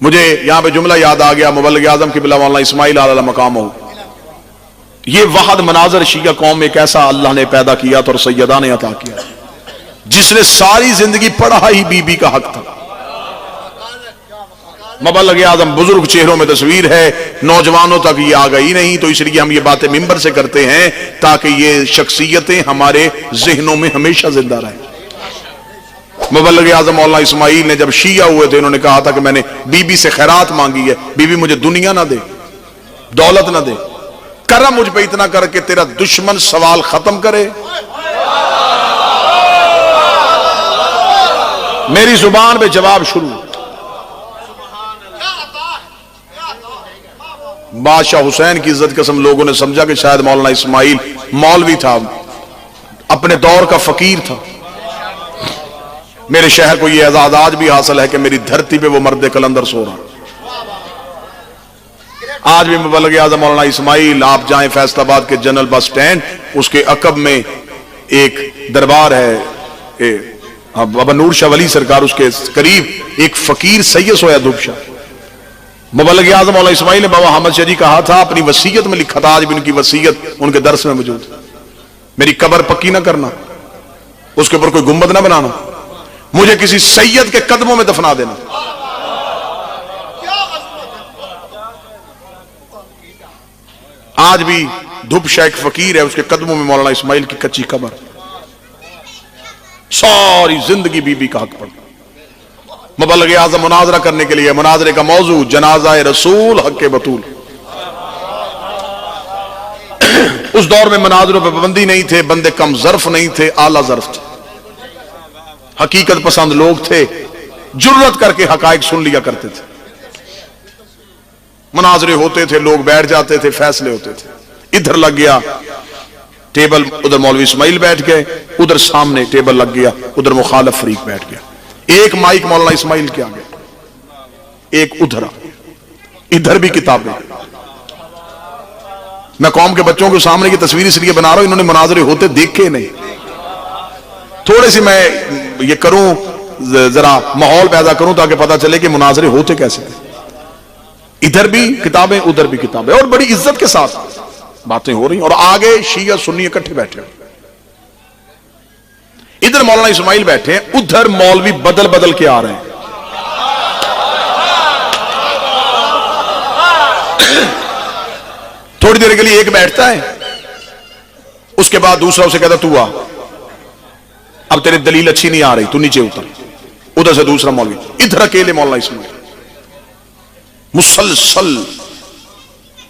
مجھے یہاں پہ جملہ یاد آ گیا مبلغ اعظم قبلہ مولانا اسماعیل علیہ مقام ہو، یہ وحد مناظر شیعہ قوم ایک ایسا اللہ نے پیدا کیا تھا اور سیدہ نے عطا کیا جس نے ساری زندگی پڑھا ہی بی بی کا حق تھا۔ مبلغ اعظم بزرگ چہروں میں تصویر ہے، نوجوانوں تک یہ آ گئی نہیں، تو اس لیے ہم یہ باتیں ممبر سے کرتے ہیں تاکہ یہ شخصیتیں ہمارے ذہنوں میں ہمیشہ زندہ رہیں۔ مبلغ اعظم مولانا اسماعیل نے جب شیعہ ہوئے تھے، انہوں نے کہا تھا کہ میں نے بی بی سے خیرات مانگی ہے، بی بی مجھے دنیا نہ دے، دولت نہ دے، کرم مجھ پہ اتنا کر کے تیرا دشمن سوال ختم کرے، میری زبان پہ جواب شروع۔ بادشاہ حسین کی عزت قسم لوگوں نے سمجھا کہ شاید مولانا اسماعیل مولوی تھا، اپنے دور کا فقیر تھا۔ میرے شہر کو یہ اعزاز آج بھی حاصل ہے کہ میری دھرتی پہ وہ مرد کلندر سو رہا۔ آج بھی مبلغ اعظم مولانا اسماعیل، آپ جائیں فیصل آباد کے جنرل بس سٹینڈ، اس کے عقب میں ایک دربار ہے، بابا نور شاہ ولی سرکار، اس کے قریب ایک فقیر سید سویا دھوپ شاہ۔ مبلغ اعظم مولانا اسماعیل نے بابا حامد شاہ جی کہا تھا، اپنی وصیت میں لکھا تھا، آج بھی ان کی وصیت ان کے درس میں موجود ہے، میری قبر پکی نہ کرنا، اس کے اوپر کوئی گنبد نہ بنانا، مجھے کسی سید کے قدموں میں دفنا دینا۔ آج بھی دھوپ شاہ ایک فقیر ہے، اس کے قدموں میں مولانا اسماعیل کی کچی قبر، ساری زندگی بی بی کا حق پڑھتا۔ مبلغ اعظم مناظرہ کرنے کے لیے، مناظرے کا موضوع جنازہ رسول حق بطول۔ اس دور میں مناظروں پہ پابندی نہیں تھے، بندے کم ظرف نہیں تھے، اعلیٰ ظرف تھے، حقیقت پسند لوگ تھے، جرت کر کے حقائق سن لیا کرتے تھے۔ مناظرے ہوتے تھے، لوگ بیٹھ جاتے تھے، فیصلے ہوتے تھے۔ ادھر لگ گیا ٹیبل، ادھر مولوی اسماعیل بیٹھ گئے، ادھر سامنے ٹیبل لگ گیا، ادھر مخالف فریق بیٹھ گیا، ایک مائک مولانا اسماعیل کے آگے، ایک ادھر، ادھر بھی کتابیں۔ میں قوم کے بچوں کے سامنے کی تصویر اس لیے بنا رہا ہوں، انہوں نے مناظرے ہوتے دیکھے نہیں، تھوڑے سی میں یہ کروں، ذرا ماحول پیدا کروں تاکہ پتا چلے کہ مناظرے ہوتے کیسے ہیں۔ ادھر بھی کتابیں، ادھر بھی کتابیں، اور بڑی عزت کے ساتھ باتیں ہو رہی ہیں، اور آگے شیعہ سنی اکٹھے بیٹھے ہیں۔ ادھر مولانا اسماعیل بیٹھے ہیں، ادھر مولوی بدل بدل کے آ رہے ہیں۔ تھوڑی دیر کے لیے ایک بیٹھتا ہے، اس کے بعد دوسرا اسے کہتا تو آ، اب تیری دلیل اچھی نہیں آ رہی، تو نیچے اتر۔ ادھر سے دوسرا مولوی، ادھر اکیلے مولانا اسماعیل، مسلسل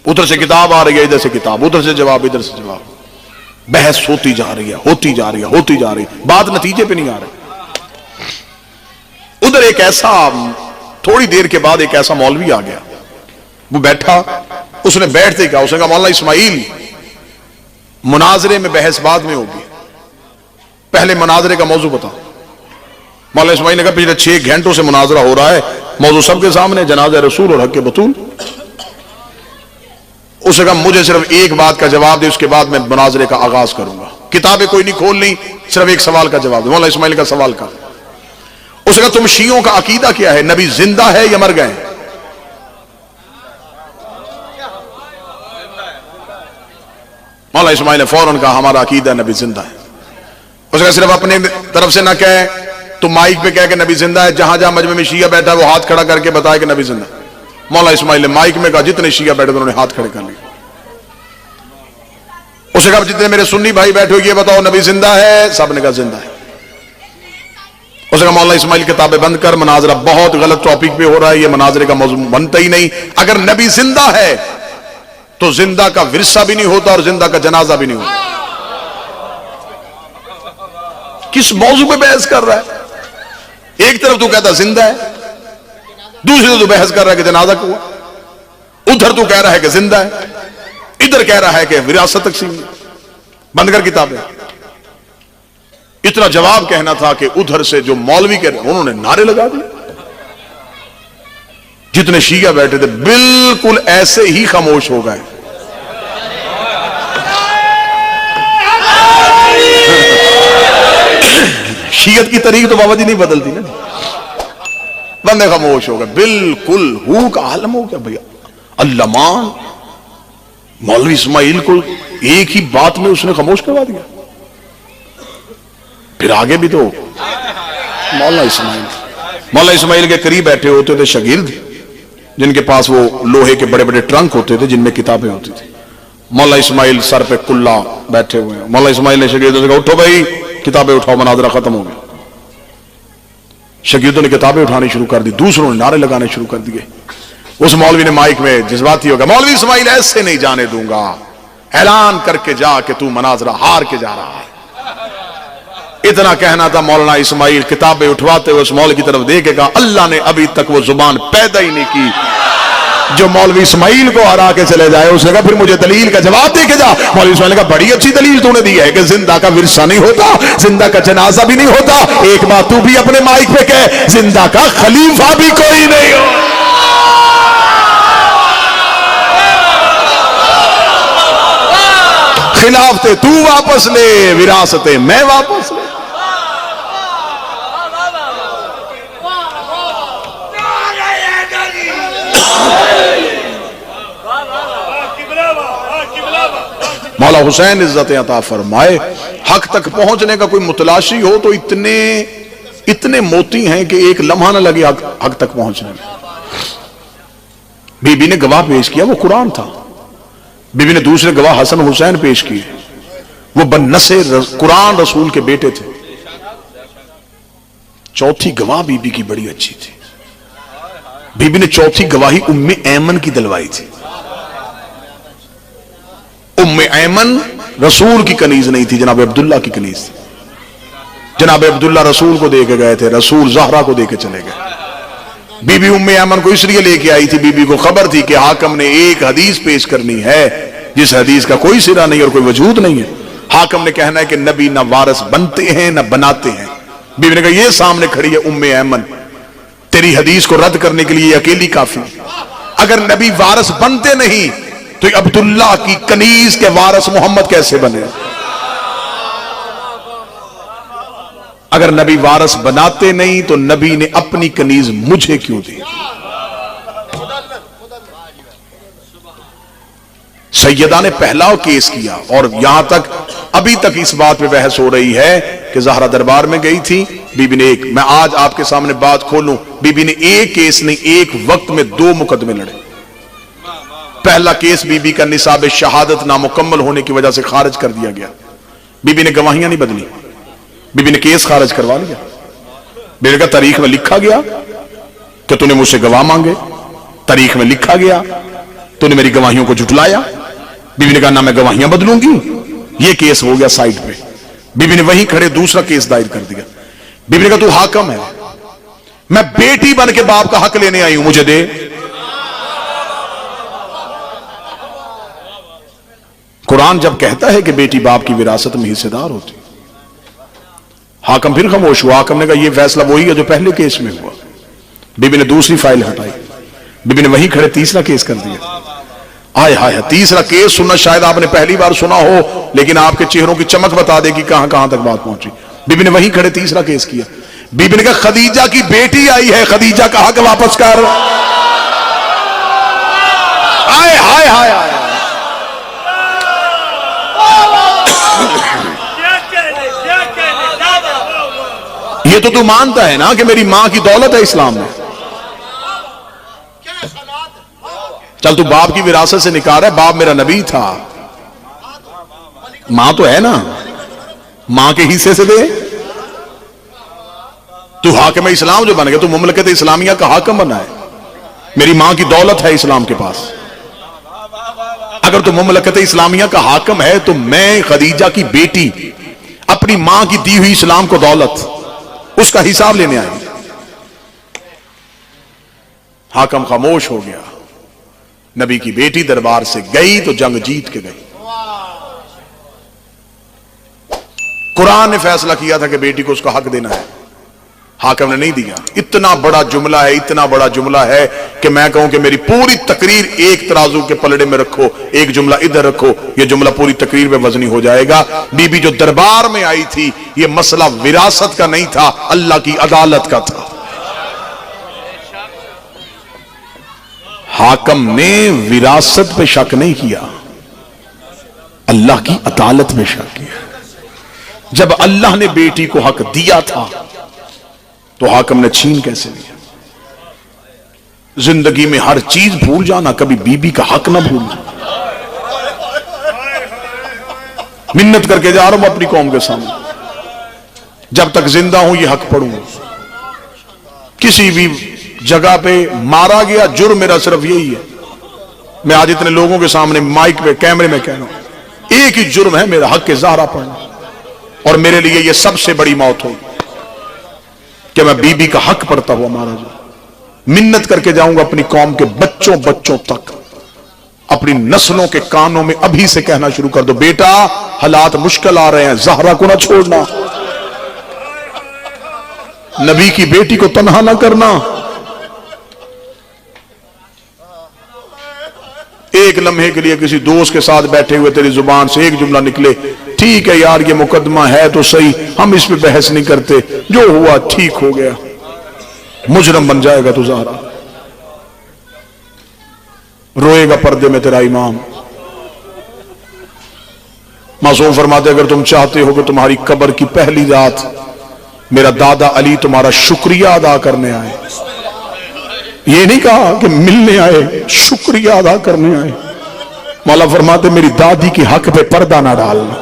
ادھر سے کتاب آ رہی ہے، ادھر سے کتاب، ادھر سے جواب، ادھر سے جواب، بحث ہوتی جا رہی ہے، ہوتی جا رہی ہے، ہوتی جا رہی ہے، بات نتیجے پہ نہیں آ رہی۔ ادھر ایک ایسا، تھوڑی دیر کے بعد ایک ایسا مولوی آ گیا، وہ بیٹھا، اس نے بیٹھتے ہی کہا، اس نے کہا مولانا اسماعیل، مناظرے میں بحث بعد میں ہوگی، پہلے مناظرے کا موضوع بتا۔ مولانا اسماعیل نے کہا پچھلے 6 گھنٹوں سے مناظرہ ہو رہا ہے، موضوع سب کے سامنے، جنازہ رسول اور حق بطول۔ اس نے کہا مجھے صرف ایک بات کا جواب دے، اس کے بعد میں مناظرے کا آغاز کروں گا، کتابیں کوئی نہیں کھولنی، صرف ایک سوال کا جواب دے۔ مولانا اسماعیل کا سوال کا، اس نے کہا تم شیعوں کا عقیدہ کیا ہے، نبی زندہ ہے یا مر گئے؟ مولانا اسماعیل نے فوراً کہا ہمارا عقیدہ نبی زندہ ہے۔ اس نے کہا صرف اپنے طرف سے نہ کہے، تو مائک پہ کہہ کہ نبی زندہ ہے، جہاں جہاں مجمع میں شیعہ بیٹھا ہے وہ ہاتھ کھڑا کر کے بتائے کہ نبی زندہ ہے۔ مولانا اسماعیل نے مائک میں کہا، جتنے شیعہ بیٹھے تھے انہوں نے ہاتھ کھڑے کر لیے۔ اس نے کہا جتنے میرے سنی بھائی بیٹھے ہو یہ بتاؤ نبی زندہ ہے؟ سب نے کہا زندہ ہے۔ اس نے کہا مولانا اسماعیل کتابیں بند کر، مناظرہ بہت غلط ٹاپک پہ ہو رہا ہے، یہ مناظرے کا موضوع بنتا ہی نہیں، اگر نبی زندہ ہے تو زندہ کا ورثہ بھی نہیں ہوتا اور زندہ کا جنازہ بھی نہیں ہوتا۔ کس موضوع پہ بحث کر رہا ہے؟ ایک طرف تو کہتا زندہ ہے، دوسری طرف تو بحث کر رہا ہے کہ جنازہ کو، ادھر تو کہہ رہا ہے کہ زندہ ہے، ادھر کہہ رہا ہے کہ وراثت تقسیم، بند کر کتابیں۔ اتنا جواب کہنا تھا کہ ادھر سے جو مولوی کہہ رہے انہوں نے نعرے لگا دیے، جتنے شیعہ بیٹھے تھے بالکل ایسے ہی خاموش ہو گئے۔ شیعت کی تاریخ تو بابا جی نہیں بدلتی نا، بندے خاموش ہو گئے، بالکل ہو کا عالم ہو گیا بھیا۔ علمان مولوی اسماعیل کو ایک ہی بات میں اس نے خاموش کروا دیا۔ پھر آگے بھی تو مولانا اسماعیل کے قریب بیٹھے ہوتے تھے شاگرد، جن کے پاس وہ لوہے کے بڑے بڑے ٹرنک ہوتے تھے جن میں کتابیں ہوتی تھی۔ مولانا اسماعیل سر پہ کلا بیٹھے ہوئے ہیں، مولانا اسماعیل نے شاگردوں سے کہا اٹھو بھائی کتابیں اٹھاؤ، مناظرہ ختم ہو گیا۔ شاگردوں نے کتابیں اٹھانی شروع کر دی، دوسروں نے نعرے لگانے شروع کر دیے۔ اس مولوی نے مائک میں جذباتی ہو گیا، مولوی اسماعیل ایسے نہیں جانے دوں گا، اعلان کر کے جا کہ تو مناظرہ ہار کے جا رہا ہے۔ اتنا کہنا تھا، مولانا اسماعیل کتابیں اٹھواتے ہوئے اس مولوی کی طرف دیکھے گا، اللہ نے ابھی تک وہ زبان پیدا ہی نہیں کی جو مولوی اسماعیل کو ہرا کے چلے جائے۔ اس نے کہا پھر مجھے دلیل کا جواب دے کے جا۔ مولوی اسماعیل نے کہا بڑی اچھی دلیل تو نے دی ہے کہ زندہ کا ورثہ نہیں ہوتا، زندہ کا جنازہ بھی نہیں ہوتا، ایک بات تو بھی اپنے مائک پہ کہہ، زندہ کا خلیفہ بھی کوئی نہیں ہو۔ خلافتے تو واپس لے، وراثتیں میں واپس لے۔ مولا حسین عزت عطا فرمائے، حق تک پہنچنے کا کوئی متلاشی ہو تو اتنے موتی ہیں کہ ایک لمحہ نہ لگے حق تک پہنچنے میں۔ بی بی نے گواہ پیش کیا، وہ قرآن تھا۔ بی بی نے دوسرے گواہ حسن حسین پیش کیے، وہ بنسے قرآن رسول کے بیٹے تھے۔ چوتھی گواہ بی بی کی بڑی اچھی تھی، بی بی نے چوتھی گواہی ام ایمن کی دلوائی تھی۔ ام ایمن رسول کی کنیز نہیں تھی، جناب عبداللہ کی کنیز تھی۔ جناب عبداللہ رسول کو دے کے گئے تھے، رسول زہرا کو دے کے چلے گئے۔ بی بی ام ایمن کو اس لیے لے کے آئی تھی، بی بی کو خبر تھی کہ حاکم نے ایک حدیث پیش کرنی ہے جس حدیث کا کوئی سرا نہیں اور کوئی وجود نہیں ہے۔ حاکم نے کہنا ہے کہ نبی نہ وارث بنتے ہیں نہ بناتے ہیں۔ بی بی نے کہا یہ سامنے کھڑی ہے ام ایمن، تیری حدیث کو رد کرنے کے لیے اکیلی کافی۔ اگر نبی وارث بنتے نہیں تو عبداللہ کی کنیز کے وارث محمد کیسے بنے؟ اگر نبی وارث بناتے نہیں تو نبی نے اپنی کنیز مجھے کیوں دی؟ سیدہ نے پہلا کیس کیا، اور یہاں تک ابھی تک اس بات پہ بحث ہو رہی ہے کہ زہرا دربار میں گئی تھی، بی بی نے میں آج آپ کے سامنے بات کھولوں، بی بی نے ایک کیس نہیں، ایک وقت میں 2 مقدمے لڑے۔ پہلا کیس بی بی کا نصاب شہادت نامکمل ہونے کی وجہ سے خارج کر دیا گیا۔ بی بی نے گواہیاں نہیں بدلی، بی بی نے کیس خارج کروا لیا۔ بی بی کا تاریخ میں لکھا گیا کہ تو نے مجھ سے گواہ مانگے، تاریخ میں لکھا گیا تو نے میری گواہیوں کو جھٹلایا۔ بی بی نے کہا نہ میں گواہیاں بدلوں گی، یہ کیس ہو گیا سائٹ پہ۔ بی بی نے وہیں کھڑے دوسرا کیس دائر کر دیا۔ بی بی نے کہا تو حاکم ہے، میں بیٹی بن کے باپ کا حق لینے آئی ہوں، مجھے دے۔ قرآن جب کہتا ہے کہ بیٹی باپ کی وراثت میں حصے دار ہوتی، حاکم پھر خاموش ہوا۔ حاکم نے کہا یہ فیصلہ وہی ہے جو پہلے کیس میں ہوا۔ بی بی نے دوسری فائل ہٹائی، بی بی نے وہیں کھڑے تیسرا کیس کر دیا۔ آئے ہائے، تیسرا کیس سننا شاید آپ نے پہلی بار سنا ہو، لیکن آپ کے چہروں کی چمک بتا دے کہ کہاں کہاں تک بات پہنچی۔ بی بی نے وہیں کھڑے تیسرا کیس کیا۔ بی بی نے کہا خدیجہ کی بیٹی آئی ہے، خدیجہ کا حق واپس کر۔ آئے ہائے ہائے ہائے، یہ تو مانتا ہے نا کہ میری ماں کی دولت ہے اسلام میں، چل تو باپ کی وراثت سے نکال رہا ہے، باپ میرا نبی تھا، ماں تو ہے نا، ماں کے حصے سے دے۔ تو حاکم اسلام جو بن گیا، تو مملکت اسلامیہ کا حاکم بنا ہے، میری ماں کی دولت ہے اسلام کے پاس۔ اگر تو مملکت اسلامیہ کا حاکم ہے تو میں خدیجہ کی بیٹی اپنی ماں کی دی ہوئی اسلام کو دولت، اس کا حساب لینے آئی۔ حاکم خاموش ہو گیا۔ نبی کی بیٹی دربار سے گئی تو جنگ جیت کے گئی۔ قرآن نے فیصلہ کیا تھا کہ بیٹی کو اس کا حق دینا ہے، حاکم نے نہیں دیا۔ اتنا بڑا جملہ ہے، اتنا بڑا جملہ ہے کہ میں کہوں کہ میری پوری تقریر ایک ترازو کے پلڑے میں رکھو، ایک جملہ ادھر رکھو، یہ جملہ پوری تقریر میں وزنی ہو جائے گا۔ بی بی جو دربار میں آئی تھی، یہ مسئلہ وراثت کا نہیں تھا، اللہ کی عدالت کا تھا۔ حاکم نے وراثت پہ شک نہیں کیا، اللہ کی عدالت میں شک کیا۔ جب اللہ نے بیٹی کو حق دیا تھا تو حاکم نے چھین کیسے لیا؟ زندگی میں ہر چیز بھول جانا، کبھی بیوی کا حق نہ بھولنا۔ منت کر کے جا رہا ہوں اپنی قوم کے سامنے، جب تک زندہ ہوں یہ حق پڑھوں۔ کسی بھی جگہ پہ مارا گیا، جرم میرا صرف یہی ہے، میں آج اتنے لوگوں کے سامنے مائک پہ کیمرے میں کہہ رہا ہوں، ایک ہی جرم ہے میرا، حق زہرا پڑھنا، اور میرے لیے یہ سب سے بڑی موت ہوگی کہ میں بیوی کا حق پڑھتا ہوا مارا جاؤں۔ منت کر کے جاؤں گا اپنی قوم کے بچوں تک، اپنی نسلوں کے کانوں میں ابھی سے کہنا شروع کر دو، بیٹا حالات مشکل آ رہے ہیں، زہرا کو نہ چھوڑنا، نبی کی بیٹی کو تنہا نہ کرنا۔ ایک لمحے کے لیے کسی دوست کے ساتھ بیٹھے ہوئے تیری زبان سے ایک جملہ نکلے، ٹھیک ہے یار یہ مقدمہ ہے تو صحیح، ہم اس پہ بحث نہیں کرتے، جو ہوا ٹھیک ہو گیا، مجرم بن جائے گا تو زہرا، روئے گا پردے میں تیرا امام۔ معصوم فرماتے اگر تم چاہتے ہو کہ تمہاری قبر کی پہلی رات میرا دادا علی تمہارا شکریہ ادا کرنے آئے، یہ نہیں کہا کہ ملنے آئے، شکریہ ادا کرنے آئے، مولا فرماتے میری دادی کی حق پہ پردہ نہ ڈالنا۔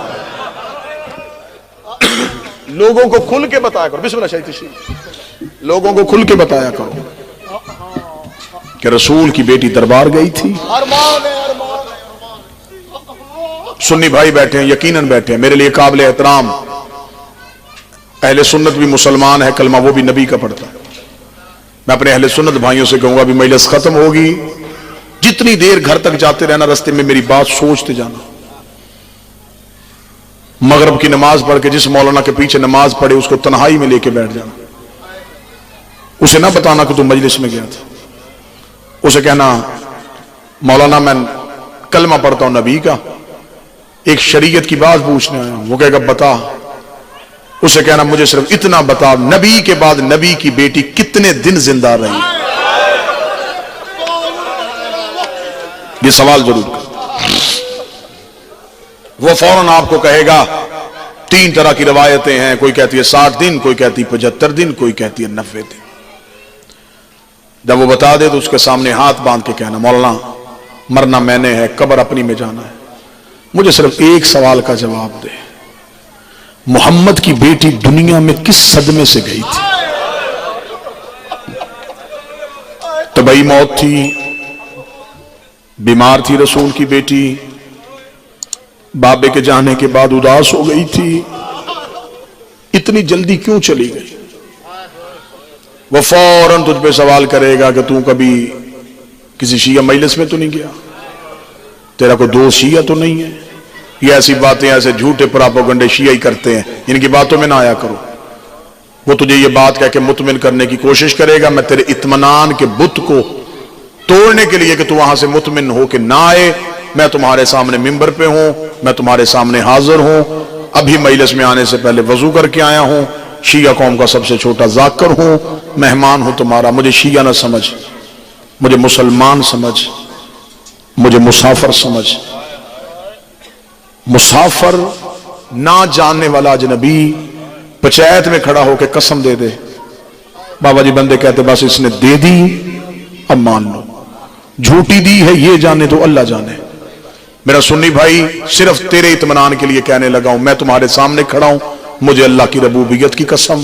لوگوں کو کھل کے بتایا کرو، بسم اللہ شاہی تشریف، لوگوں کو کھل کے بتایا کرو کہ رسول کی بیٹی دربار گئی تھی۔ سنی بھائی بیٹھے ہیں، یقیناً بیٹھے ہیں، میرے لیے قابل احترام اہل سنت بھی مسلمان ہے، کلمہ وہ بھی نبی کا پڑھتا ہے۔ میں اپنے اہل سنت بھائیوں سے کہوں گا بھی مجلس ختم ہوگی، جتنی دیر گھر تک جاتے رہنا رستے میں میری بات سوچتے جانا۔ مغرب کی نماز پڑھ کے جس مولانا کے پیچھے نماز پڑھے اس کو تنہائی میں لے کے بیٹھ جانا، اسے نہ بتانا کہ تم مجلس میں گیا تھا، اسے کہنا مولانا میں کلمہ پڑھتا ہوں نبی کا، ایک شریعت کی بات پوچھنے آیا ہوں، وہ کہے گا بتا، اسے کہنا مجھے صرف اتنا بتا نبی کے بعد نبی کی بیٹی کتنے دن زندہ رہی، یہ سوال ضرور کر۔ وہ فوراً آپ کو کہے گا 3 طرح کی روایتیں ہیں، کوئی کہتی ہے 60 دن، کوئی کہتی ہے 75 دن، کوئی کہتی ہے 90 دن۔ جب وہ بتا دے تو اس کے سامنے ہاتھ باندھ کے کہنا مولانا مرنا میں نے ہے، قبر اپنی میں جانا ہے، مجھے صرف ایک سوال کا جواب دے، محمد کی بیٹی دنیا میں کس صدمے سے گئی تھی؟ طبعی موت تھی، بیمار تھی رسول کی بیٹی، بابے کے جانے کے بعد اداس ہو گئی تھی، اتنی جلدی کیوں چلی گئی؟ وہ فوراً تجھ پہ سوال کرے گا کہ تو کبھی کسی شیعہ مجلس میں تو نہیں گیا، تیرا کوئی دوست شیعہ تو نہیں ہے؟ یہ ایسی باتیں ایسے جھوٹے پراپوگنڈے شیعہ کرتے ہیں، ان کی باتوں میں نہ آیا کرو۔ وہ تجھے یہ بات کہہ کے مطمئن کرنے کی کوشش کرے گا، میں تیرے اطمینان کے بت کو توڑنے کے لیے کہ تو وہاں سے مطمئن ہو کہ نہ آئے، میں تمہارے سامنے ممبر پہ ہوں، میں تمہارے سامنے حاضر ہوں، ابھی مجلس میں آنے سے پہلے وضو کر کے آیا ہوں، شیعہ قوم کا سب سے چھوٹا ذاکر ہوں، مہمان ہوں تمہارا، مجھے شیعہ نہ سمجھ، مجھے مسلمان سمجھ، مجھے مسافر سمجھ۔ مسافر نہ جاننے والا اجنبی پنچایت میں کھڑا ہو کے قسم دے دے، بابا جی بندے کہتے بس اس نے دے دی اب مان لو، جھوٹی دی ہے یہ جانے تو اللہ جانے۔ میرا سنی بھائی صرف تیرے اطمینان کے لیے کہنے لگا ہوں، میں تمہارے سامنے کھڑا ہوں، مجھے اللہ کی ربوبیت کی قسم،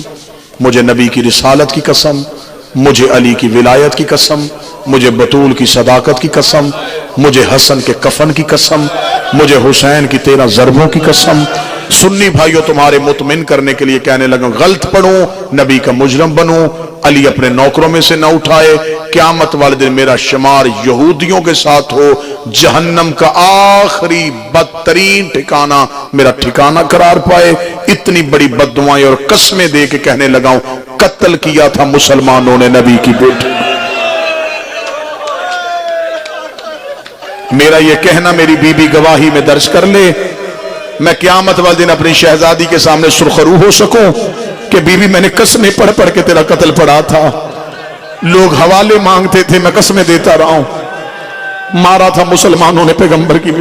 مجھے نبی کی رسالت کی قسم، مجھے علی کی ولایت کی قسم، مجھے بطول کی صداقت کی قسم، مجھے حسن کے کفن کی قسم، مجھے حسین کی 13 ضربوں کی قسم۔ سنی بھائیوں تمہارے مطمئن کرنے کے لیے کہنے لگا غلط پڑھوں، نبی کا مجرم بنوں، علی اپنے نوکروں میں سے نہ اٹھائے، قیامت والے دن میرا شمار یہودیوں کے ساتھ ہو، جہنم کا آخری بدترین ٹھکانہ میرا ٹھکانہ قرار پائے۔ اتنی بڑی بددعائیں اور قسمیں دے کے کہنے لگا ہوں قتل کیا تھا مسلمانوں نے نبی کی بیٹی۔ میرا یہ کہنا میری بی بی گواہی میں درج کر لے، میں قیامت والے دن اپنی شہزادی کے سامنے سرخرو ہو سکوں کہ بی بی میں نے قسمیں پڑھ پڑھ کے تیرا قتل پڑھا تھا، لوگ حوالے مانگتے تھے میں قسمیں دیتا رہا ہوں، مارا تھا مسلمانوں نے پیغمبر کی بیٹی